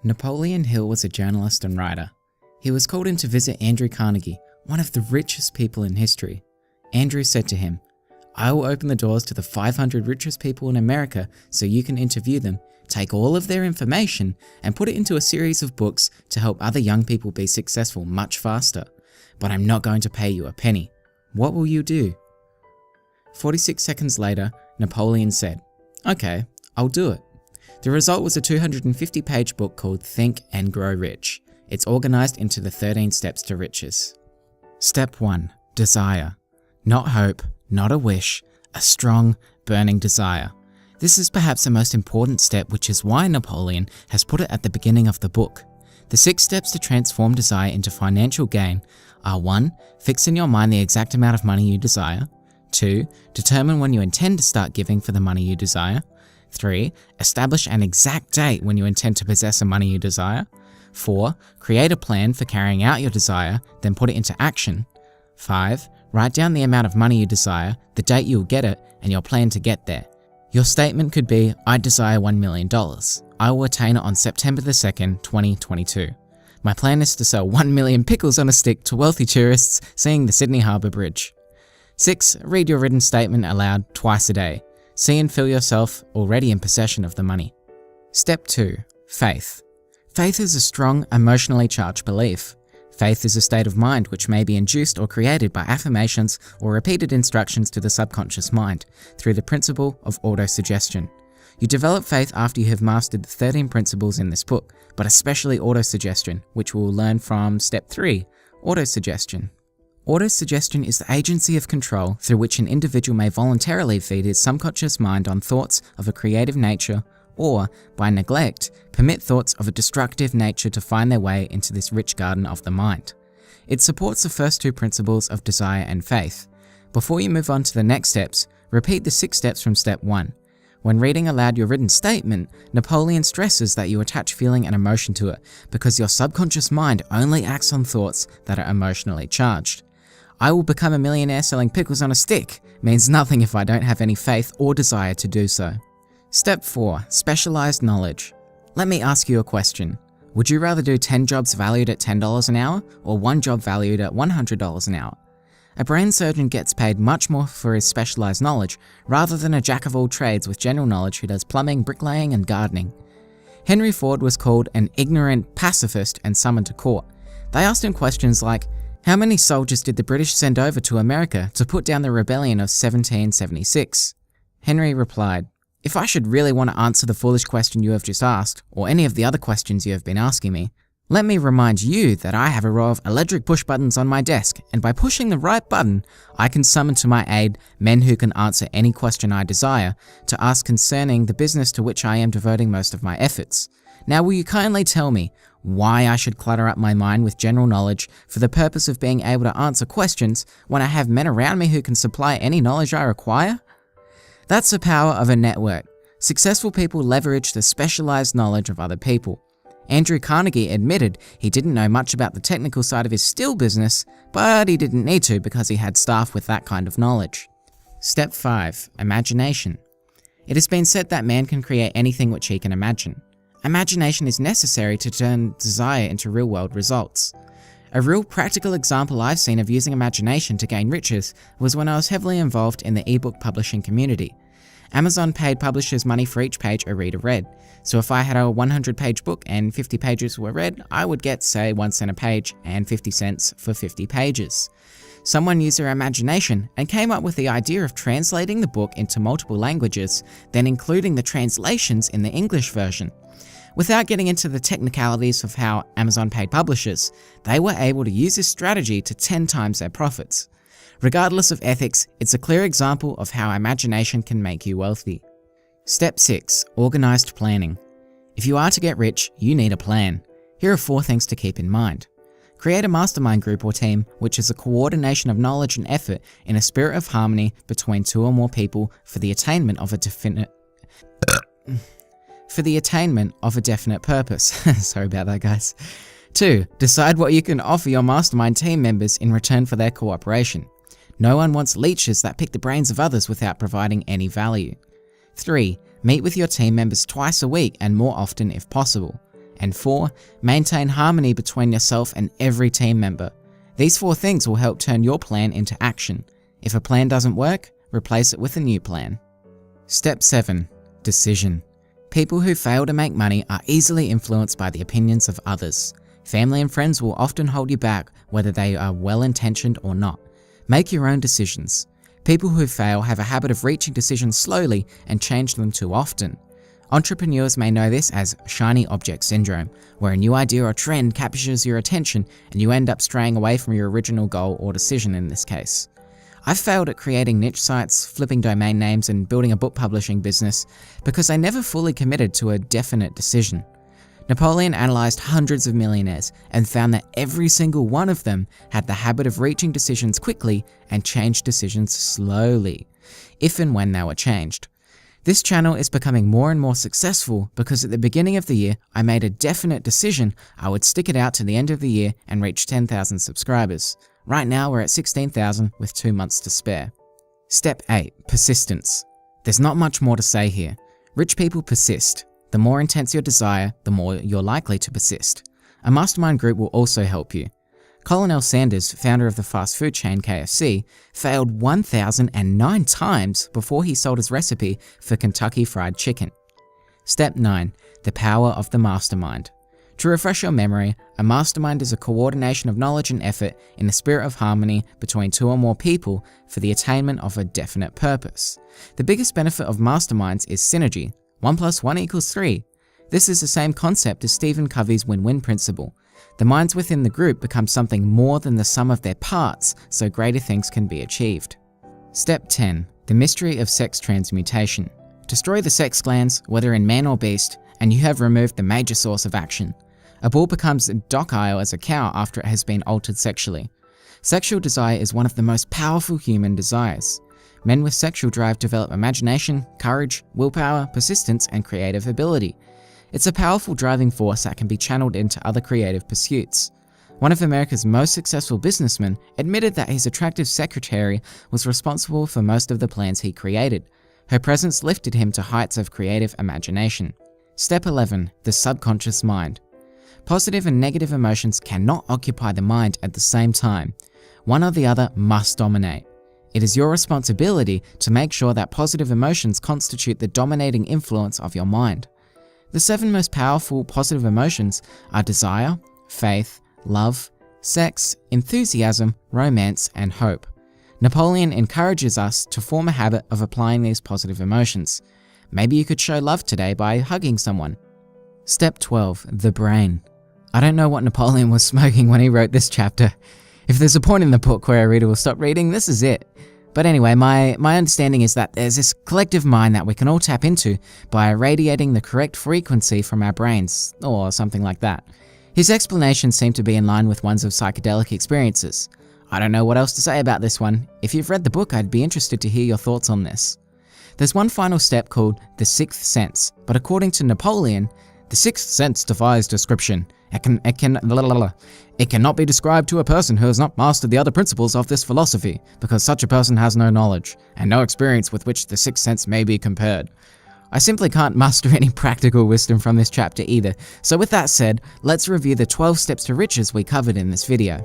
Napoleon Hill was a journalist and writer. He was called in to visit Andrew Carnegie, one of the richest people in history. Andrew said to him, "I will open the doors to the 500 richest people in America so you can interview them, take all of their information, and put it into a series of books to help other young people be successful much faster. But I'm not going to pay you a penny. What will you do?" 46 seconds later, Napoleon said, "Okay, I'll do it." The result was a 250-page book called Think and Grow Rich. It's organized into the 13 steps to riches. Step 1. Desire. Not hope, not a wish, a strong, burning desire. This is perhaps the most important step, which is why Napoleon has put it at the beginning of the book. The 6 steps to transform desire into financial gain are 1. Fix in your mind the exact amount of money you desire. 2. Determine when you intend to start giving for the money you desire. 3. Establish an exact date when you intend to possess the money you desire. 4. Create a plan for carrying out your desire, then put it into action. 5. Write down the amount of money you desire, the date you will get it, and your plan to get there. Your statement could be, "I desire $1 million. I will attain it on September the 2nd, 2022. My plan is to sell 1 million pickles on a stick to wealthy tourists seeing the Sydney Harbour Bridge." 6. Read your written statement aloud twice a day. See and feel yourself already in possession of the money. Step 2. Faith. Faith is a strong, emotionally charged belief. Faith is a state of mind which may be induced or created by affirmations or repeated instructions to the subconscious mind through the principle of autosuggestion. You develop faith after you have mastered the 13 principles in this book, but especially autosuggestion, which we'll learn from Step 3, autosuggestion. Autosuggestion is the agency of control through which an individual may voluntarily feed his subconscious mind on thoughts of a creative nature or, by neglect, permit thoughts of a destructive nature to find their way into this rich garden of the mind. It supports the first 2 principles of desire and faith. Before you move on to the next steps, repeat the 6 steps from Step 1. When reading aloud your written statement, Napoleon stresses that you attach feeling and emotion to it because your subconscious mind only acts on thoughts that are emotionally charged. "I will become a millionaire selling pickles on a stick" means nothing if I don't have any faith or desire to do so. Step 4. Specialized knowledge. Let me ask you a question. Would you rather do 10 jobs valued at $10 an hour or 1 job valued at $100 an hour? A brain surgeon gets paid much more for his specialized knowledge rather than a jack of all trades with general knowledge who does plumbing, bricklaying, and gardening. Henry Ford was called an ignorant pacifist and summoned to court. They asked him questions like, how many soldiers did the British send over to America to put down the rebellion of 1776? Henry replied, "If I should really want to answer the foolish question you have just asked, or any of the other questions you have been asking me, let me remind you that I have a row of electric push buttons on my desk, and by pushing the right button, I can summon to my aid men who can answer any question I desire to ask concerning the business to which I am devoting most of my efforts. Now will you kindly tell me why I should clutter up my mind with general knowledge for the purpose of being able to answer questions when I have men around me who can supply any knowledge I require?" That's the power of a network. Successful people leverage the specialized knowledge of other people. Andrew Carnegie admitted he didn't know much about the technical side of his steel business, but he didn't need to because he had staff with that kind of knowledge. Step 5. Imagination. It has been said that man can create anything which he can imagine. Imagination is necessary to turn desire into real-world results. A real practical example I've seen of using imagination to gain riches was when I was heavily involved in the ebook publishing community. Amazon paid publishers money for each page a reader read, so if I had a 100-page book and 50 pages were read, I would get, say, 1 cent a page and 50 cents for 50 pages. Someone used their imagination and came up with the idea of translating the book into multiple languages, then including the translations in the English version. Without getting into the technicalities of how Amazon paid publishers, they were able to use this strategy to 10 times their profits. Regardless of ethics, it's a clear example of how imagination can make you wealthy. Step 6. Organized planning. If you are to get rich, you need a plan. Here are 4 things to keep in mind. Create a mastermind group or team, which is a coordination of knowledge and effort in a spirit of harmony between 2 or more people for the attainment of a definite purpose. Sorry about that, guys. 2. Decide what you can offer your mastermind team members in return for their cooperation. No one wants leeches that pick the brains of others without providing any value. 3. Meet with your team members twice a week and more often if possible. And 4, maintain harmony between yourself and every team member. These 4 things will help turn your plan into action. If a plan doesn't work, replace it with a new plan. Step 7. Decision. People who fail to make money are easily influenced by the opinions of others. Family and friends will often hold you back, whether they are well-intentioned or not. Make your own decisions. People who fail have a habit of reaching decisions slowly and change them too often. Entrepreneurs may know this as shiny object syndrome, where a new idea or trend captures your attention and you end up straying away from your original goal or decision in this case. I've failed at creating niche sites, flipping domain names, and building a book publishing business because I never fully committed to a definite decision. Napoleon analyzed hundreds of millionaires and found that every single one of them had the habit of reaching decisions quickly and changed decisions slowly, if and when they were changed. This channel is becoming more and more successful because at the beginning of the year, I made a definite decision I would stick it out to the end of the year and reach 10,000 subscribers. Right now, we're at 16,000 with 2 months to spare. Step 8. Persistence. There's not much more to say here. Rich people persist. The more intense your desire, the more you're likely to persist. A mastermind group will also help you. Colonel Sanders, founder of the fast food chain KFC, failed 1,009 times before he sold his recipe for Kentucky Fried Chicken. Step 9. The power of the mastermind. To refresh your memory, a mastermind is a coordination of knowledge and effort in the spirit of harmony between 2 or more people for the attainment of a definite purpose. The biggest benefit of masterminds is synergy. 1 + 1 = 3. This is the same concept as Stephen Covey's win-win principle. The minds within the group become something more than the sum of their parts, so greater things can be achieved. Step 10. The mystery of sex transmutation. Destroy the sex glands, whether in man or beast, and you have removed the major source of action. A bull becomes docile as a cow after it has been altered sexually. Sexual desire is one of the most powerful human desires. Men with sexual drive develop imagination, courage, willpower, persistence, and creative ability. It's a powerful driving force that can be channeled into other creative pursuits. One of America's most successful businessmen admitted that his attractive secretary was responsible for most of the plans he created. Her presence lifted him to heights of creative imagination. Step 11. The subconscious mind. Positive and negative emotions cannot occupy the mind at the same time. One or the other must dominate. It is your responsibility to make sure that positive emotions constitute the dominating influence of your mind. The 7 most powerful positive emotions are desire, faith, love, sex, enthusiasm, romance, and hope. Napoleon encourages us to form a habit of applying these positive emotions. Maybe you could show love today by hugging someone. Step 12. The brain. I don't know what Napoleon was smoking when he wrote this chapter. If there's a point in the book where a reader will stop reading, this is it. But anyway, my understanding is that there's this collective mind that we can all tap into by irradiating the correct frequency from our brains, or something like that. His explanations seem to be in line with ones of psychedelic experiences. I don't know what else to say about this one. If you've read the book, I'd be interested to hear your thoughts on this. There's one final step called the 6th sense, but according to Napoleon, the 6th sense defies description. It cannot be described to a person who has not mastered the other principles of this philosophy, because such a person has no knowledge, and no experience with which the 6th sense may be compared. I simply can't muster any practical wisdom from this chapter either, so with that said, let's review the 12 steps to riches we covered in this video.